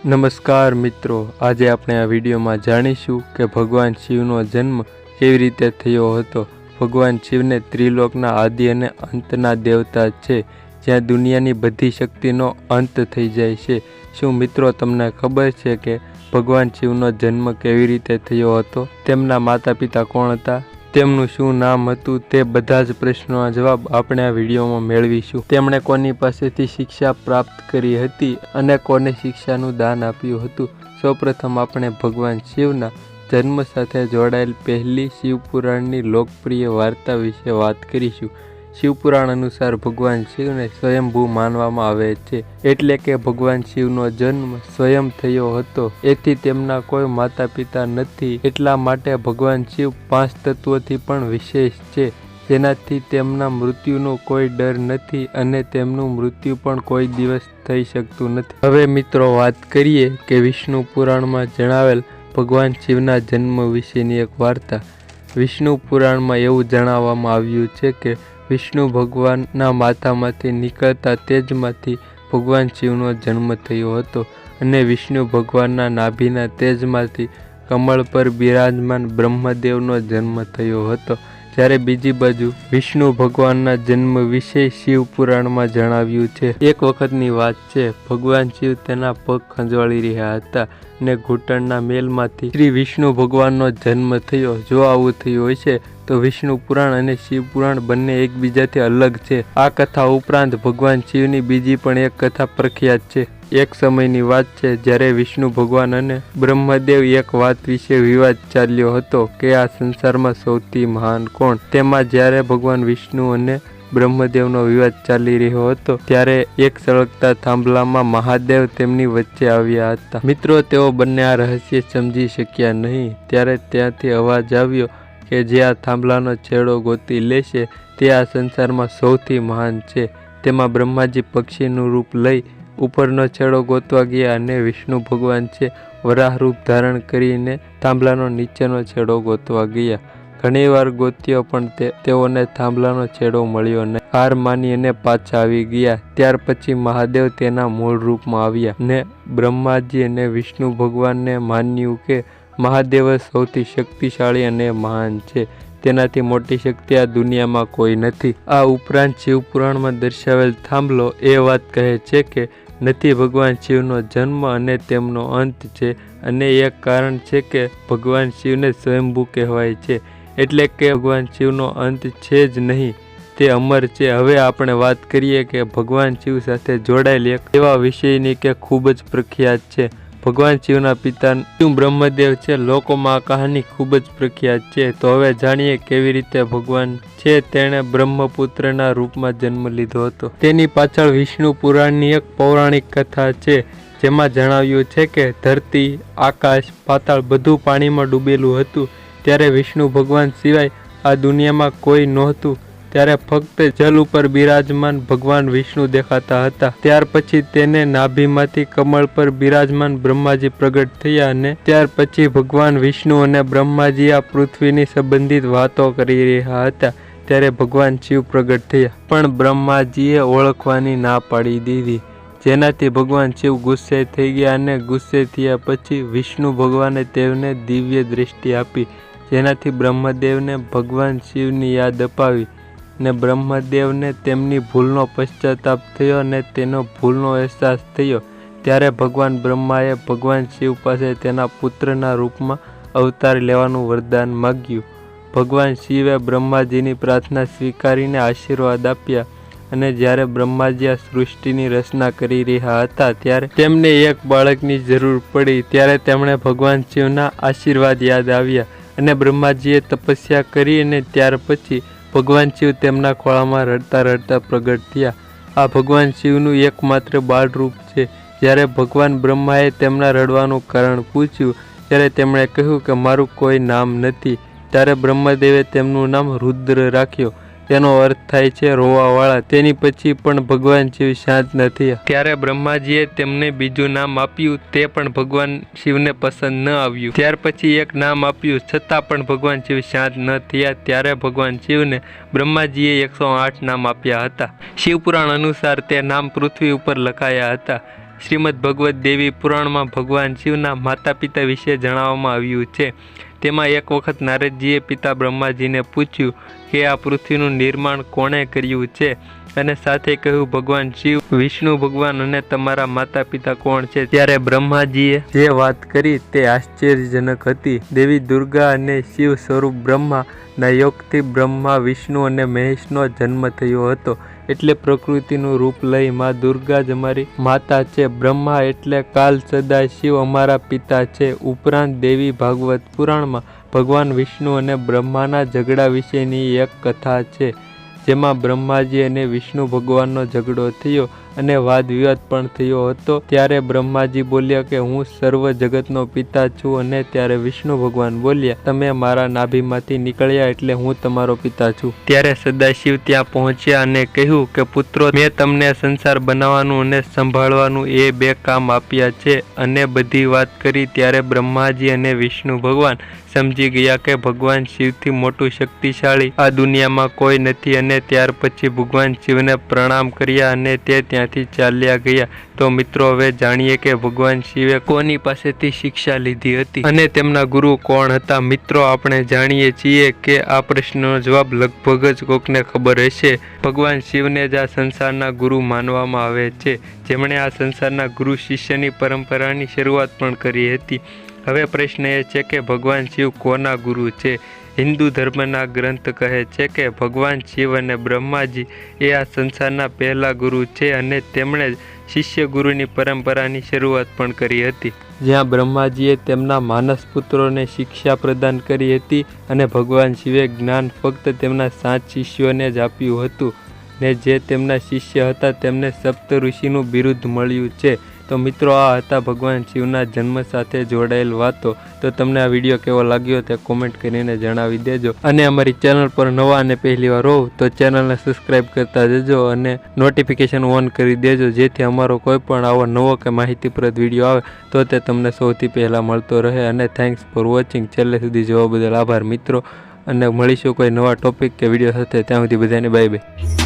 નમસ્કાર મિત્રો, આજે આપણે આ વિડીયોમાં જાણીશું કે ભગવાન શિવનો જન્મ કેવી રીતે થયો હતો। ભગવાન શિવને ત્રિલોકના આદિ અને અંતના દેવતા છે, જ્યાં દુનિયાની બધી શક્તિનો અંત થઈ જાય છે। શું મિત્રો તમને ખબર છે કે ભગવાન શિવનો જન્મ કેવી રીતે થયો હતો? તેમના માતા પિતા કોણ હતા? તેમનું શું નામ હતું? તે બધા જ પ્રશ્નોના જવાબ આપણે આ વિડીયોમાં મેળવીશું। તેમણે કોની પાસેથી શિક્ષા પ્રાપ્ત કરી હતી અને કોને શિક્ષાનું દાન આપ્યું હતું? સૌપ્રથમ આપણે ભગવાન શિવના જન્મ સાથે જોડાયેલ પહેલી શિવપુરાણની લોકપ્રિય વાર્તા વિશે વાત કરીશું। શિવપુરાણ અનુસાર ભગવાન શિવને સ્વયંભૂ માનવામાં આવે છે, એટલે કે ભગવાન શિવનો જન્મ સ્વયં થયો હતો। એથી તેમના કોઈ માતા પિતા નથી, એટલા માટે ભગવાન શિવ 5 તત્વોથી પણ વિશેષ છે, જેનાથી તેમના મૃત્યુનો કોઈ ડર નથી અને તેમનું મૃત્યુ પણ કોઈ દિવસ થઈ શકતું નથી। હવે મિત્રો વાત કરીએ કે વિષ્ણુ પુરાણમાં જણાવેલ ભગવાન શિવના જન્મ વિશેની એક વાર્તા। વિષ્ણુ પુરાણમાં એવું જણાવવામાં આવ્યું છે કે વિષ્ણુ ભગવાનના માથામાંથી નીકળતા તેજમાંથી ભગવાન શિવનો જન્મ થયો હતો અને વિષ્ણુ ભગવાનના નાભિના તેજમાંથી કમળ પર બિરાજમાન બ્રહ્મદેવનો જન્મ થયો હતો। જ્યારે બીજી બાજુ વિષ્ણુ ભગવાનના જન્મ વિશે શિવ પુરાણમાં જણાવ્યું છે। એક વખતની વાત છે, ભગવાન શિવ તેના પગ ખંજવાળી રહ્યા હતા અને ઘૂંટણના મેલમાંથી શ્રી વિષ્ણુ ભગવાનનો જન્મ થયો। જો આવું થયું હોય છે તો વિષ્ણુ પુરાણ અને શિવ પુરાણ બંને એકબીજાથી અલગ છે। આ કથા ઉપરાંત ભગવાન શિવની બીજી પણ એક કથા પ્રખ્યાત છે। એક સમયની વાત છે, જ્યારે વિષ્ણુ ભગવાન અને બ્રહ્મદેવ એક વાત વિશે વિવાદ ચાલ્યો હતો કે આ સંસારમાં સૌથી મહાન કોણ। તેમાં જ્યારે ભગવાન વિષ્ણુ અને બ્રહ્મદેવનો વિવાદ ચાલી રહ્યો હતો, ત્યારે એક સળગતા થાંભલામાં મહાદેવ તેમની વચ્ચે આવ્યા હતા। મિત્રો, તેઓ બંને આ રહસ્ય સમજી શક્યા નહીં। ત્યારે ત્યાંથી અવાજ આવ્યો કે જે આ થાંભલાનો છેડો ગોતી લેશે તે આ સંસારમાં સૌથી મહાન છે। તેમાં બ્રહ્માજી પક્ષીનું રૂપ લઈ ઉપરનો છેડો ગોતવા ગયા અને વિષ્ણુ ભગવાન છે વરાહ રૂપ ધારણ કરીને થાંભલાનો નીચેનો છેડો ગોતવા ગયા। ઘણીવાર ગોત્યો પણ તેઓને થાંભલાનો છેડો મળ્યો નહીં। હાર માની અને પાછા આવી ગયા। ત્યાર પછી મહાદેવ તેના મૂળ રૂપમાં આવ્યા ને બ્રહ્માજી અને વિષ્ણુ ભગવાનને માન્યું કે મહાદેવ સૌથી શક્તિશાળી અને મહાન છે, તેનાથી મોટી શક્તિ આ દુનિયામાં કોઈ નથી। આ ઉપરાંત શિવપુરાણમાં દર્શાવેલ થાંભલો એ વાત કહે છે કે નથી ભગવાન શિવનો જન્મ અને તેમનો અંત છે, અને એક કારણ છે કે ભગવાન શિવને સ્વયંભૂ કહેવાય છે, એટલે કે ભગવાન શિવનો અંત છે જ નહીં, તે અમર છે। હવે આપણે વાત કરીએ કે ભગવાન શિવ સાથે જોડાયેલ એક એવા વિષયની કે ખૂબ જ પ્રખ્યાત છે। ભગવાન શિવના પિતા શિવ બ્રહ્મદેવ છે, લોકોમાં આ કહાની ખૂબ જ પ્રખ્યાત છે। તો હવે જાણીએ કેવી રીતે ભગવાન છે તેણે બ્રહ્મપુત્રના રૂપમાં જન્મ લીધો હતો। તેની પાછળ વિષ્ણુ પુરાણની એક પૌરાણિક કથા છે, જેમાં જણાવ્યું છે કે ધરતી, આકાશ, પાતાળ બધું પાણીમાં ડૂબેલું હતું। ત્યારે વિષ્ણુ ભગવાન સિવાય આ દુનિયામાં કોઈ નહોતું। ત્યારે ફક્ત જલ ઉપર બિરાજમાન ભગવાન વિષ્ણુ દેખાતા હતા। ત્યાર પછી તેને નાભીમાંથી કમળ પર બિરાજમાન બ્રહ્માજી પ્રગટ થયા અને ત્યાર પછી ભગવાન વિષ્ણુ અને બ્રહ્માજી આ પૃથ્વીની સંબંધિત વાતો કરી રહ્યા હતા, ત્યારે ભગવાન શિવ પ્રગટ થયા, પણ બ્રહ્માજીએ ઓળખવાની ના પાડી દીધી, જેનાથી ભગવાન શિવ ગુસ્સે થઈ ગયા અને ગુસ્સે થયા પછી વિષ્ણુ ભગવાને તેમને દિવ્ય દૃષ્ટિ આપી, જેનાથી બ્રહ્મદેવને ભગવાન શિવની યાદ અપાવી ને બ્રહ્મદેવને તેમની ભૂલનો પશ્ચાતાપ થયો અને તેનો ભૂલનો અહેસાસ થયો। ત્યારે ભગવાન બ્રહ્માએ ભગવાન શિવ પાસે તેના પુત્રના રૂપમાં અવતાર લેવાનું વરદાન માગ્યું। ભગવાન શિવે બ્રહ્માજીની પ્રાર્થના સ્વીકારીને આશીર્વાદ આપ્યા અને જ્યારે બ્રહ્માજી આ સૃષ્ટિની રચના કરી રહ્યા હતા, ત્યારે તેમને એક બાળકની જરૂર પડી। ત્યારે તેમણે ભગવાન શિવના આશીર્વાદ યાદ આવ્યા અને બ્રહ્માજીએ તપસ્યા કરી અને ત્યાર પછી ભગવાન શિવ તેમના ખોળામાં રડતા રડતા પ્રગટ થયા। આ ભગવાન શિવનું એકમાત્ર બાળ રૂપ છે। જ્યારે ભગવાન બ્રહ્માએ તેમના રડવાનું કારણ પૂછ્યું, ત્યારે તેમણે કહ્યું કે મારું કોઈ નામ નથી। ત્યારે બ્રહ્મદેવે તેમનું નામ રુદ્ર રાખ્યો, તેનો અર્થ થાય છે રોવાવાળા। તેની પછી પણ ભગવાન શિવ શાંત ન થયા। ત્યારે બ્રહ્માજીએ તેમને બીજું નામ આપ્યું, તે પણ ભગવાન શિવને પસંદ ન આવ્યું। ત્યાર પછી એક નામ આપ્યું, છતાં પણ ભગવાન શિવ શાંત ન થયા। ત્યારે ભગવાન શિવને બ્રહ્માજીએ 108 નામ આપ્યા હતા। શિવપુરાણ અનુસાર તે નામ પૃથ્વી ઉપર લખાયા હતા। શ્રીમદ ભગવત દેવી પુરાણમાં ભગવાન શિવના માતા પિતા વિશે જણાવવામાં આવ્યું છે. તેમાં એક વખત નારદજીએ પિતા બ્રહ્માજીને પૂછ્યું કે આ પૃથ્વીનું નિર્માણ કોણે કર્યું છે, અને સાથે કહ્યું ભગવાન શિવ, વિષ્ણુ ભગવાન અને તમારા માતા પિતા કોણ છે. ત્યારે બ્રહ્માજીએ જે વાત કરી તે આશ્ચર્યજનક હતી. દેવી દુર્ગા અને શિવ સ્વરૂપ બ્રહ્મા ના યોગથી બ્રહ્મા, વિષ્ણુ અને મહેશનો જન્મ થયો હતો. એટલે પ્રકૃતિનું રૂપ લઈ માં દુર્ગા જ અમારી માતા છે. બ્રહ્મા એટલે કાલ, સદા શિવ અમારા પિતા છે. ઉપરાંત દેવી ભાગવત પુરાણમાં ભગવાન વિષ્ણુ અને બ્રહ્માના ઝઘડા વિશેની એક કથા છે, જેમાં બ્રહ્માજી અને વિષ્ણુ ભગવાનનો ઝઘડો થયો અને વાદ વિવાદ પણ થયો હતો. ત્યારે બ્રહ્માજી બોલ્યા કે હું સર્વ જગતનો પિતા છું, અને ત્યારે વિષ્ણુ ભગવાન બોલ્યા તમે મારા નાભીમાંથી નીકળ્યા એટલે હું તમારો પિતા છું. ત્યારે સદાશિવ ત્યાં પહોંચ્યા અને કહ્યું કે પુત્રો, મેં તમને સંસાર બનાવવાનું અને સંભાળવાનું એ 2 કામ આપ્યા છે. અને બધી વાત કરી ત્યારે બ્રહ્માજી અને વિષ્ણુ ભગવાન સમજી ગયા કે ભગવાન શિવથી મોટું શક્તિશાળી આ દુનિયામાં કોઈ નથી. અને ત્યાર પછી ભગવાન શિવને પ્રણામ કર્યા અને તે ત્યાંથી ચાલ્યા ગયા. તો મિત્રો, હવે જાણીએ કે ભગવાન શિવે કોની પાસેથી શિક્ષા લીધી હતી અને તેમના ગુરુ કોણ હતા. મિત્રો, આપણે જાણીએ છીએ કે આ પ્રશ્નનો જવાબ લગભગ જ કોકને ખબર હશે. ભગવાન શિવને જ આ સંસારના ગુરુ માનવામાં આવે છે, જેમણે આ સંસારના ગુરુ શિષ્યની પરંપરાની શરૂઆત પણ કરી હતી. હવે પ્રશ્ન એ છે કે ભગવાન શિવ કોના ગુરુ છે? હિન્દુ ધર્મના ગ્રંથ કહે છે કે ભગવાન શિવ અને બ્રહ્માજી એ આ સંસારના પહેલા ગુરુ છે, અને તેમણે જ શિષ્ય ગુરુની પરંપરાની શરૂઆત પણ કરી હતી. જ્યાં બ્રહ્માજીએ તેમના માનસ પુત્રોને શિક્ષા પ્રદાન કરી હતી અને ભગવાન શિવે જ્ઞાન ફક્ત તેમના 7 શિષ્યોને જ આપ્યું હતું, ને જે તેમના શિષ્ય હતા તેમને સપ્ત ઋષિનું બિરુદ મળ્યું છે. તો મિત્રો, આ હતા ભગવાન શિવના જન્મ સાથે જોડાયેલ વાતો. તો તમને આ વિડીયો કેવો લાગ્યો તે કોમેન્ટ કરીને જણાવી દેજો. અને અમારી ચેનલ પર નવા અને પહેલી વાર હોવ તો ચેનલને સબસ્ક્રાઈબ કરતા જજો અને નોટિફિકેશન ઓન કરી દેજો, જેથી અમારો કોઈ પણ આવો નવો કે માહિતીપ્રદ વિડીયો આવે તો તે તમને સૌથી પહેલાં મળતો રહે. અને થેન્ક્સ ફોર વોચિંગ. છેલ્લે સુધી જોવા બદલ આભાર મિત્રો, અને મળીશું કોઈ નવા ટોપિક કે વિડીયો સાથે. ત્યાં સુધી બધાને બાય બાય.